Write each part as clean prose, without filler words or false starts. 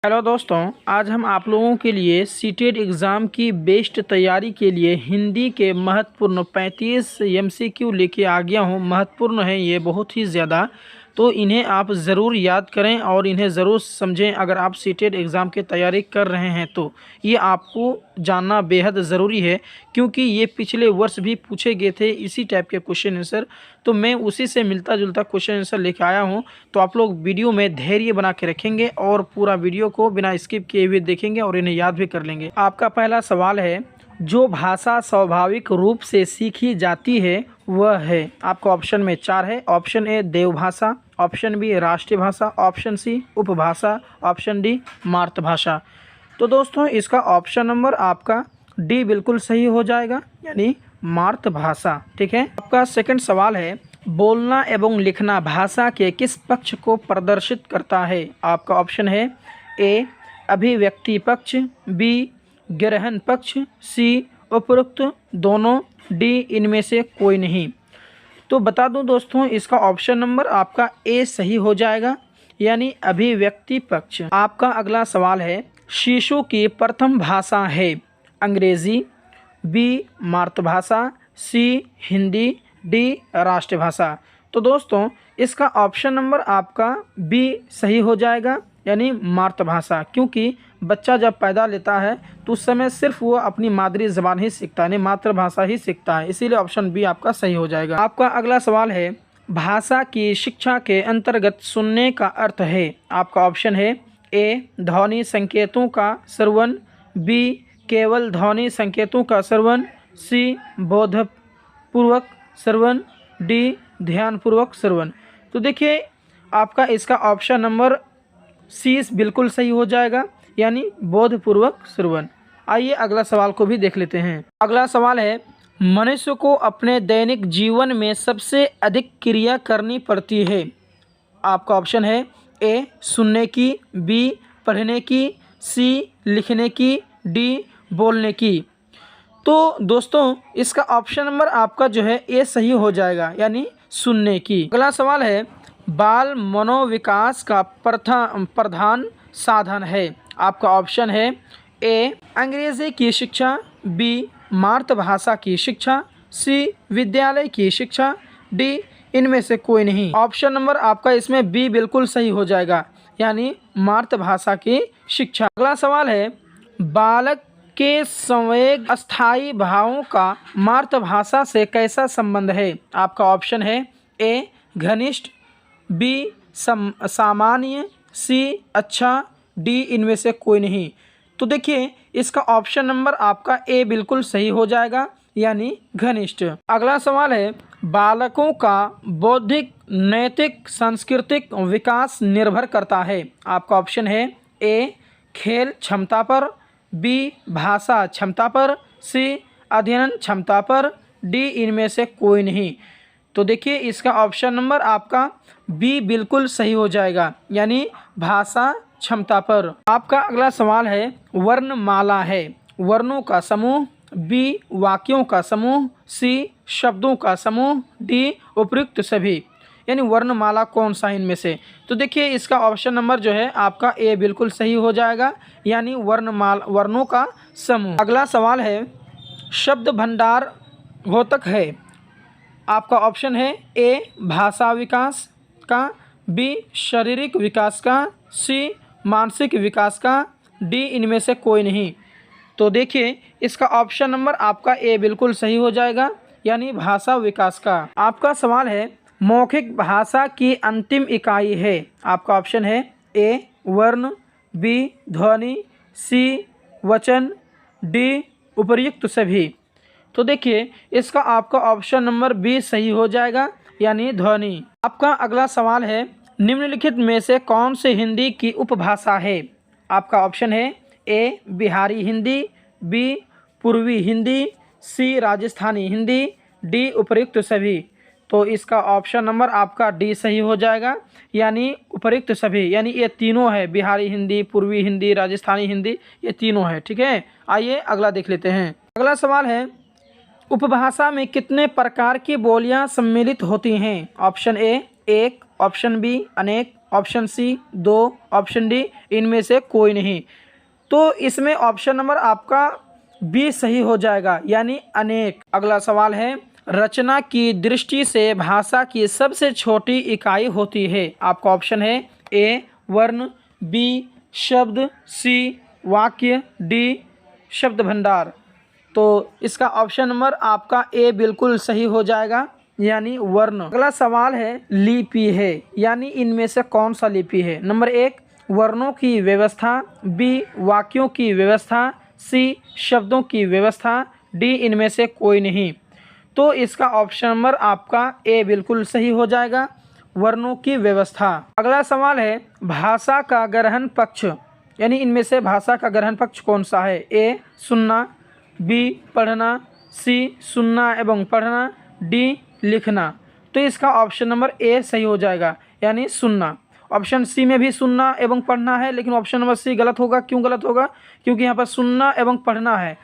Hello दोस्तों, आज हम आप लोगों के लिए सीटेट एग्ज़ाम की बेस्ट तैयारी के लिए हिंदी के महत्वपूर्ण 35 एमसीक्यू लेके आ गया हूँ। महत्वपूर्ण है ये बहुत ही ज़्यादा, तो इन्हें आप ज़रूर याद करें और इन्हें ज़रूर समझें। अगर आप सीटेट एग्ज़ाम की तैयारी कर रहे हैं तो ये आपको जानना बेहद ज़रूरी है, क्योंकि ये पिछले वर्ष भी पूछे गए थे इसी टाइप के क्वेश्चन आंसर। तो मैं उसी से मिलता जुलता क्वेश्चन आंसर लेके आया हूँ। तो आप लोग वीडियो में धैर्य बना के रखेंगे और पूरा वीडियो को बिना स्किप किए हुए देखेंगे और इन्हें याद भी कर लेंगे। आपका पहला सवाल है, जो भाषा स्वाभाविक रूप से सीखी जाती है वह है। आपको ऑप्शन में 4 है। ऑप्शन ए देवभाषा, ऑप्शन बी राष्ट्रीय भाषा, ऑप्शन सी उपभाषा, ऑप्शन डी मातृभाषा। तो दोस्तों इसका ऑप्शन नंबर आपका डी बिल्कुल सही हो जाएगा, यानी मातृभाषा। ठीक है। आपका सेकंड सवाल है, बोलना एवं लिखना भाषा के किस पक्ष को प्रदर्शित करता है। आपका ऑप्शन है ए अभिव्यक्ति पक्ष, बी ग्रहण पक्ष, सी उपरोक्त दोनों, डी इनमें से कोई नहीं। तो बता दूं दोस्तों, इसका ऑप्शन नंबर आपका ए सही हो जाएगा, यानी अभिव्यक्ति पक्ष। आपका अगला सवाल है, शिशु की प्रथम भाषा है अंग्रेजी, बी मातृभाषा, सी हिंदी, डी राष्ट्रभाषा। तो दोस्तों इसका ऑप्शन नंबर आपका बी सही हो जाएगा, यानी मातृभाषा, क्योंकि बच्चा जब पैदा लेता है तो उस समय सिर्फ वो अपनी मादरी ज़बान ही सीखता है, यानी मातृभाषा ही सीखता है। इसीलिए ऑप्शन बी आपका सही हो जाएगा। आपका अगला सवाल है, भाषा की शिक्षा के अंतर्गत सुनने का अर्थ है। आपका ऑप्शन है ए ध्वनि संकेतों का श्रवण, बी केवल ध्वनि संकेतों का श्रवण, सी बोधपूर्वक श्रवण, डी ध्यानपूर्वक श्रवण। तो देखिए आपका इसका ऑप्शन नंबर सी बिल्कुल सही हो जाएगा, यानी बोधपूर्वक श्रवण। आइए अगला सवाल को भी देख लेते हैं। अगला सवाल है, मनुष्य को अपने दैनिक जीवन में सबसे अधिक क्रिया करनी पड़ती है। आपका ऑप्शन है ए सुनने की, बी पढ़ने की, सी लिखने की, डी बोलने की। तो दोस्तों इसका ऑप्शन नंबर आपका जो है ए सही हो जाएगा, यानी सुनने की। अगला सवाल है, बाल मनोविकास का प्रधान साधन है। आपका ऑप्शन है ए अंग्रेजी की शिक्षा, बी मातृभाषा की शिक्षा, सी विद्यालय की शिक्षा, डी इनमें से कोई नहीं। ऑप्शन नंबर आपका इसमें बी बिल्कुल सही हो जाएगा, यानी मातृभाषा की शिक्षा। अगला सवाल है, बालक के संवेग अस्थायी भावों का मातृभाषा से कैसा संबंध है। आपका ऑप्शन है ए घनिष्ठ, बी सामान्य, सी अच्छा, डी इनमें से कोई नहीं। तो देखिए इसका ऑप्शन नंबर आपका ए बिल्कुल सही हो जाएगा, यानी घनिष्ठ। अगला सवाल है, बालकों का बौद्धिक नैतिक सांस्कृतिक विकास निर्भर करता है। आपका ऑप्शन है ए खेल क्षमता पर, बी भाषा क्षमता पर, सी अध्ययन क्षमता पर, डी इनमें से कोई नहीं। तो देखिए इसका ऑप्शन नंबर आपका बी बिल्कुल सही हो जाएगा, यानी भाषा क्षमता पर। आपका अगला सवाल है, वर्णमाला है वर्णों का समूह, बी वाक्यों का समूह, सी शब्दों का समूह, डी उपयुक्त सभी, यानी वर्णमाला कौन सा इनमें से। तो देखिए इसका ऑप्शन नंबर जो है आपका ए बिल्कुल सही हो जाएगा, यानी वर्णों का समूह। अगला सवाल है, शब्द भंडार घोतक है। आपका ऑप्शन है ए भाषा विकास का, बी शारीरिक विकास का, सी मानसिक विकास का, डी इनमें से कोई नहीं। तो देखिए इसका ऑप्शन नंबर आपका ए बिल्कुल सही हो जाएगा, यानी भाषा विकास का। आपका सवाल है, मौखिक भाषा की अंतिम इकाई है। आपका ऑप्शन है ए वर्ण, बी ध्वनि, सी वचन, डी उपर्युक्त सभी। तो देखिए इसका आपका ऑप्शन नंबर बी सही हो जाएगा, यानी ध्वनि। आपका अगला सवाल है, निम्नलिखित में से कौन से हिंदी की उपभाषा है। आपका ऑप्शन है ए बिहारी हिंदी, बी पूर्वी हिंदी, सी राजस्थानी हिंदी, डी उपर्युक्त सभी। तो इसका ऑप्शन नंबर आपका डी सही हो जाएगा, यानी उपर्युक्त सभी, यानी ये तीनों है, बिहारी हिंदी, पूर्वी हिंदी, राजस्थानी हिंदी, ये तीनों है। ठीक है। आइए अगला देख लेते हैं। अगला सवाल है, उपभाषा में कितने प्रकार की बोलियां सम्मिलित होती हैं। ऑप्शन ए एक, ऑप्शन बी अनेक, ऑप्शन सी 2, ऑप्शन डी इनमें से कोई नहीं। तो इसमें ऑप्शन नंबर आपका बी सही हो जाएगा, यानी अनेक। अगला सवाल है, रचना की दृष्टि से भाषा की सबसे छोटी इकाई होती है। आपका ऑप्शन है ए वर्ण, बी शब्द, सी वाक्य, डी शब्द भंडार। तो इसका ऑप्शन नंबर आपका ए बिल्कुल सही हो जाएगा, यानी वर्ण। अगला सवाल है, लिपि है, यानी इनमें से कौन सा लिपि है। नंबर 1 वर्णों की व्यवस्था, बी वाक्यों की व्यवस्था, सी शब्दों की व्यवस्था, डी इनमें से कोई नहीं। तो इसका ऑप्शन नंबर आपका ए बिल्कुल सही हो जाएगा, वर्णों की व्यवस्था। अगला सवाल है, भाषा का ग्रहण पक्ष, यानी इनमें से भाषा का ग्रहण पक्ष कौन सा है। ए सुनना, बी पढ़ना, सी सुनना एवं पढ़ना, डी लिखना। तो इसका ऑप्शन नंबर ए सही हो जाएगा, यानी सुनना। ऑप्शन सी में भी सुनना एवं पढ़ना है, लेकिन ऑप्शन नंबर सी गलत होगा। क्यों गलत होगा? क्योंकि यहाँ पर सुनना एवं पढ़ना है,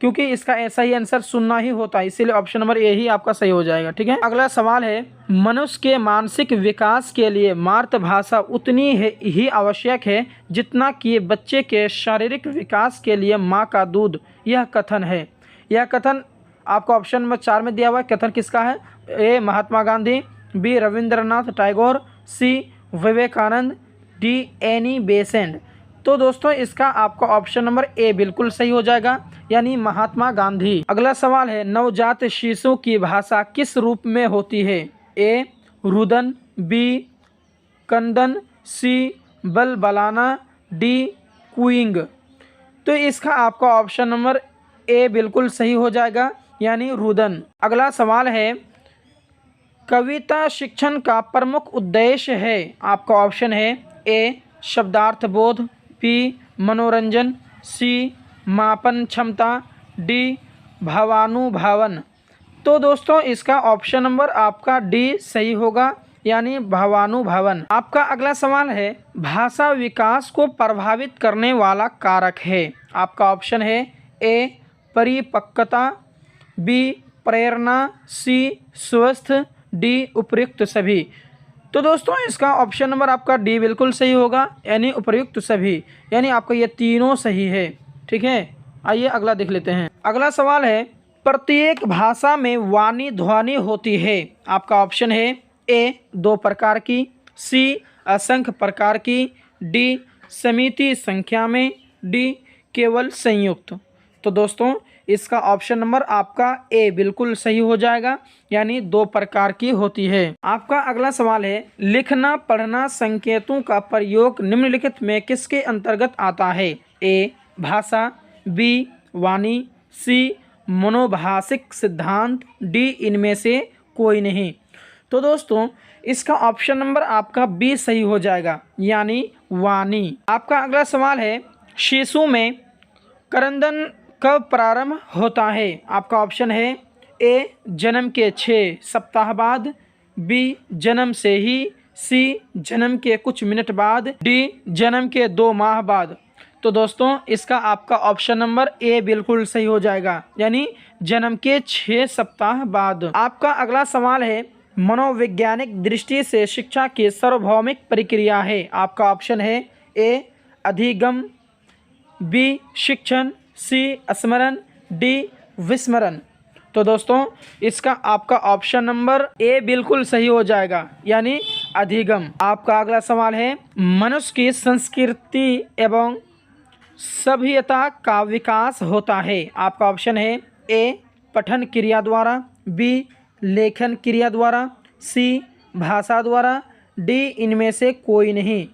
क्योंकि इसका ऐसा ही आंसर सुनना ही होता है, इसीलिए ऑप्शन नंबर ए ही आपका सही हो जाएगा। ठीक है। अगला सवाल है, मनुष्य के मानसिक विकास के लिए मातृभाषा उतनी ही आवश्यक है जितना कि बच्चे के शारीरिक विकास के लिए माँ का दूध। यह कथन है। यह कथन आपको ऑप्शन नंबर 4 में दिया हुआ है। कथन किसका है? ए महात्मा गांधी, बी रविंद्रनाथ टैगोर, सी विवेकानंद, डी एनी बेसेंट। तो दोस्तों इसका आपका ऑप्शन नंबर ए बिल्कुल सही हो जाएगा, यानी महात्मा गांधी। अगला सवाल है, नवजात शिशु की भाषा किस रूप में होती है। ए रुदन, बी कंदन, सी बलबलाना, डी कुइंग। तो इसका आपका ऑप्शन नंबर ए बिल्कुल सही हो जाएगा, यानी रुदन। अगला सवाल है, कविता शिक्षण का प्रमुख उद्देश्य है। आपका ऑप्शन है ए शब्दार्थ बोध, बी मनोरंजन, सी मापन क्षमता, डी भावानुभावन। तो दोस्तों इसका ऑप्शन नंबर आपका डी सही होगा, यानी भावानुभावन। आपका अगला सवाल है, भाषा विकास को प्रभावित करने वाला कारक है। आपका ऑप्शन है ए परिपक्वता, बी प्रेरणा, सी स्वस्थ, डी उपर्युक्त सभी। तो दोस्तों इसका ऑप्शन नंबर आपका डी बिल्कुल सही होगा, यानी उपर्युक्त सभी, यानी आपका ये तीनों सही है। ठीक है। आइए अगला देख लेते हैं। अगला सवाल है, प्रत्येक भाषा में वाणी ध्वनि होती है। आपका ऑप्शन है ए 2 प्रकार की, सी असंख्य प्रकार की, डी समिति संख्या में, डी केवल संयुक्त। तो दोस्तों इसका ऑप्शन नंबर आपका ए बिल्कुल सही हो जाएगा, यानी 2 प्रकार की होती है। आपका अगला सवाल है, लिखना पढ़ना संकेतों का प्रयोग निम्नलिखित में किसके अंतर्गत आता है। ए भाषा, बी वाणी, सी मनोभाषिक सिद्धांत, डी इनमें से कोई नहीं। तो दोस्तों इसका ऑप्शन नंबर आपका बी सही हो जाएगा, यानी वाणी। आपका अगला सवाल है, शिशु में क्रंदन कब प्रारंभ होता है। आपका ऑप्शन है ए जन्म के 6 सप्ताह बाद, बी जन्म से ही, सी जन्म के कुछ मिनट बाद, डी जन्म के 2 माह बाद। तो दोस्तों इसका आपका ऑप्शन नंबर ए बिल्कुल सही हो जाएगा, यानी जन्म के 6 सप्ताह बाद। आपका अगला सवाल है, मनोवैज्ञानिक दृष्टि से शिक्षा की सार्वभौमिक प्रक्रिया है। आपका ऑप्शन है ए अधिगम, बी शिक्षण, सी स्मरण, डी विस्मरण। तो दोस्तों इसका आपका ऑप्शन नंबर ए बिल्कुल सही हो जाएगा, यानी अधिगम। आपका अगला सवाल है, मनुष्य की संस्कृति एवं सभ्यता का विकास होता है। आपका ऑप्शन है ए पठन क्रिया द्वारा, बी लेखन क्रिया द्वारा, सी भाषा द्वारा, डी इनमें से कोई नहीं।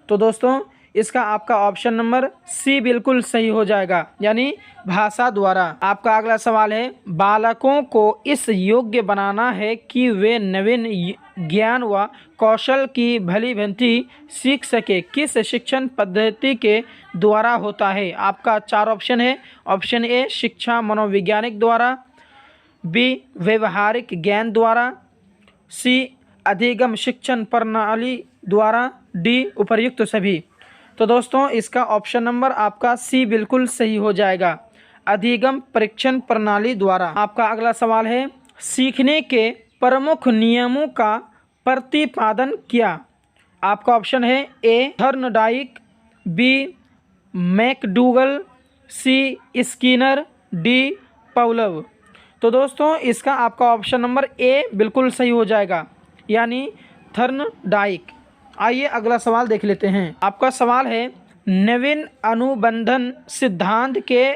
तो दोस्तों इसका आपका ऑप्शन नंबर सी बिल्कुल सही हो जाएगा, यानी भाषा द्वारा। आपका अगला सवाल है, बालकों को इस योग्य बनाना है कि वे नवीन ज्ञान व कौशल की भली भांति सीख सके, किस शिक्षण पद्धति के द्वारा होता है। आपका 4 ऑप्शन है। ऑप्शन ए शिक्षा मनोवैज्ञानिक द्वारा, बी व्यवहारिक ज्ञान द्वारा, सी अधिगम शिक्षण प्रणाली द्वारा, डी उपर्युक्त सभी। तो दोस्तों इसका ऑप्शन नंबर आपका सी बिल्कुल सही हो जाएगा, अधिगम परीक्षण प्रणाली द्वारा। आपका अगला सवाल है, सीखने के प्रमुख नियमों का प्रतिपादन किया। आपका ऑप्शन है ए थर्नडाइक, बी मैकडूगल, सी स्किनर, डी पॉवलोव। तो दोस्तों इसका आपका ऑप्शन नंबर ए बिल्कुल सही हो जाएगा, यानी थर्नडाइक। आइए अगला सवाल देख लेते हैं। आपका सवाल है नवीन अनुबंधन सिद्धांत के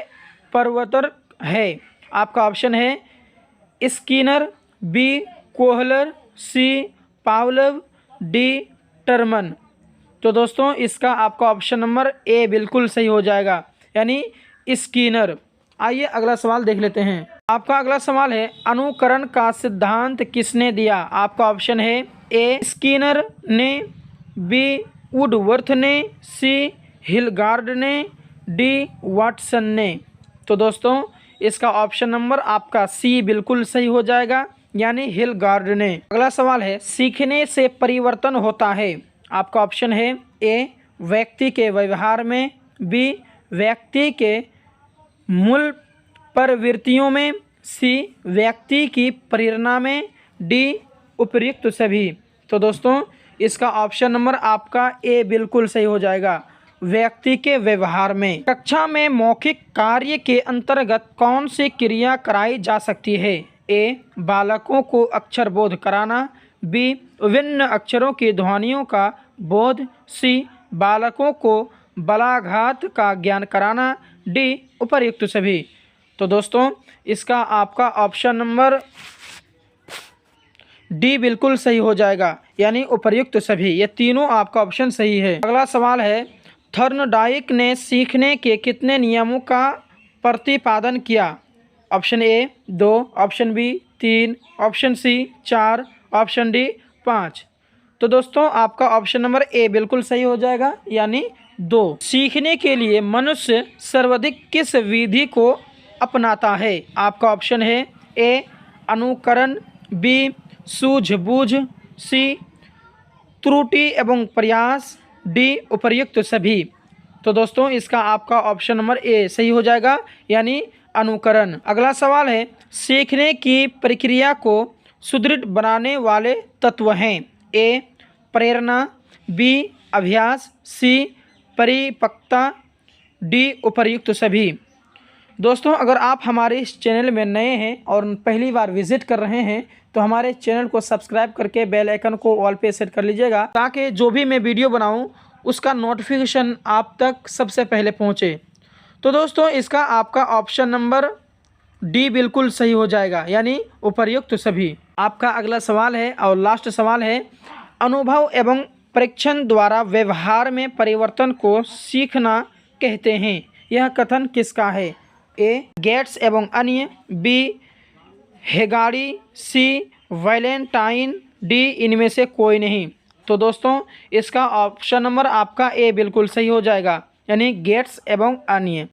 प्रवर्तक है। आपका ऑप्शन है स्किनर, बी कोहलर, सी पॉवलोव, डी टर्मन। तो दोस्तों इसका आपका ऑप्शन नंबर ए बिल्कुल सही हो जाएगा, यानी स्किनर। आइए अगला सवाल देख लेते हैं। आपका अगला सवाल है अनुकरण का सिद्धांत किसने दिया। आपका ऑप्शन है ए स्किनर ने, बी वुडवर्थ ने, सी हिलगार्ड ने, डी वाटसन ने। तो दोस्तों इसका ऑप्शन नंबर आपका सी बिल्कुल सही हो जाएगा, यानी हिलगार्ड ने। अगला सवाल है सीखने से परिवर्तन होता है। आपका ऑप्शन है ए व्यक्ति के व्यवहार में, बी व्यक्ति के मूल प्रवृत्तियों में, सी व्यक्ति की प्रेरणा में, डी उपर्युक्त सभी। तो दोस्तों इसका ऑप्शन नंबर आपका ए बिल्कुल सही हो जाएगा, व्यक्ति के व्यवहार में। कक्षा में मौखिक कार्य के अंतर्गत कौन सी क्रिया कराई जा सकती है। ए बालकों को अक्षर बोध कराना, बी विभिन्न अक्षरों की ध्वनियों का बोध, सी बालकों को बलाघात का ज्ञान कराना, डी उपर्युक्त सभी। तो दोस्तों इसका आपका ऑप्शन नंबर डी बिल्कुल सही हो जाएगा, यानी उपर्युक्त सभी। ये तीनों आपका ऑप्शन सही है। अगला सवाल है थर्नडाइक ने सीखने के कितने नियमों का प्रतिपादन किया। Option A 2, option B 3, option C 4, option D 5। तो दोस्तों आपका ऑप्शन नंबर ए बिल्कुल सही हो जाएगा, यानी 2। सीखने के लिए मनुष्य सर्वाधिक किस विधि को अपनाता है। आपका ऑप्शन है ए अनुकरण, बी सूझबूझ, सी त्रुटि एवं प्रयास, डी उपर्युक्त सभी। तो दोस्तों इसका आपका ऑप्शन नंबर ए सही हो जाएगा, यानी अनुकरण। अगला सवाल है सीखने की प्रक्रिया को सुदृढ़ बनाने वाले तत्व हैं। ए प्रेरणा, बी अभ्यास, सी परिपक्वता, डी उपर्युक्त सभी। दोस्तों अगर आप हमारे इस चैनल में नए हैं और पहली बार विजिट कर रहे हैं तो हमारे चैनल को सब्सक्राइब करके बेल आइकन को ऑल पे सेट कर लीजिएगा, ताकि जो भी मैं वीडियो बनाऊं उसका नोटिफिकेशन आप तक सबसे पहले पहुंचे। तो दोस्तों इसका आपका ऑप्शन नंबर डी बिल्कुल सही हो जाएगा, यानी उपर्युक्त सभी। आपका अगला सवाल है और लास्ट सवाल है अनुभव एवं परीक्षण द्वारा व्यवहार में परिवर्तन को सीखना कहते हैं। यह कथन किसका है। ए गेट्स एवं अन्य, बी हेगाड़ी, सी वैलेंटाइन, डी इनमें से कोई नहीं। तो दोस्तों इसका ऑप्शन नंबर आपका ए बिल्कुल सही हो जाएगा, यानी गेट्स एवं अन्य।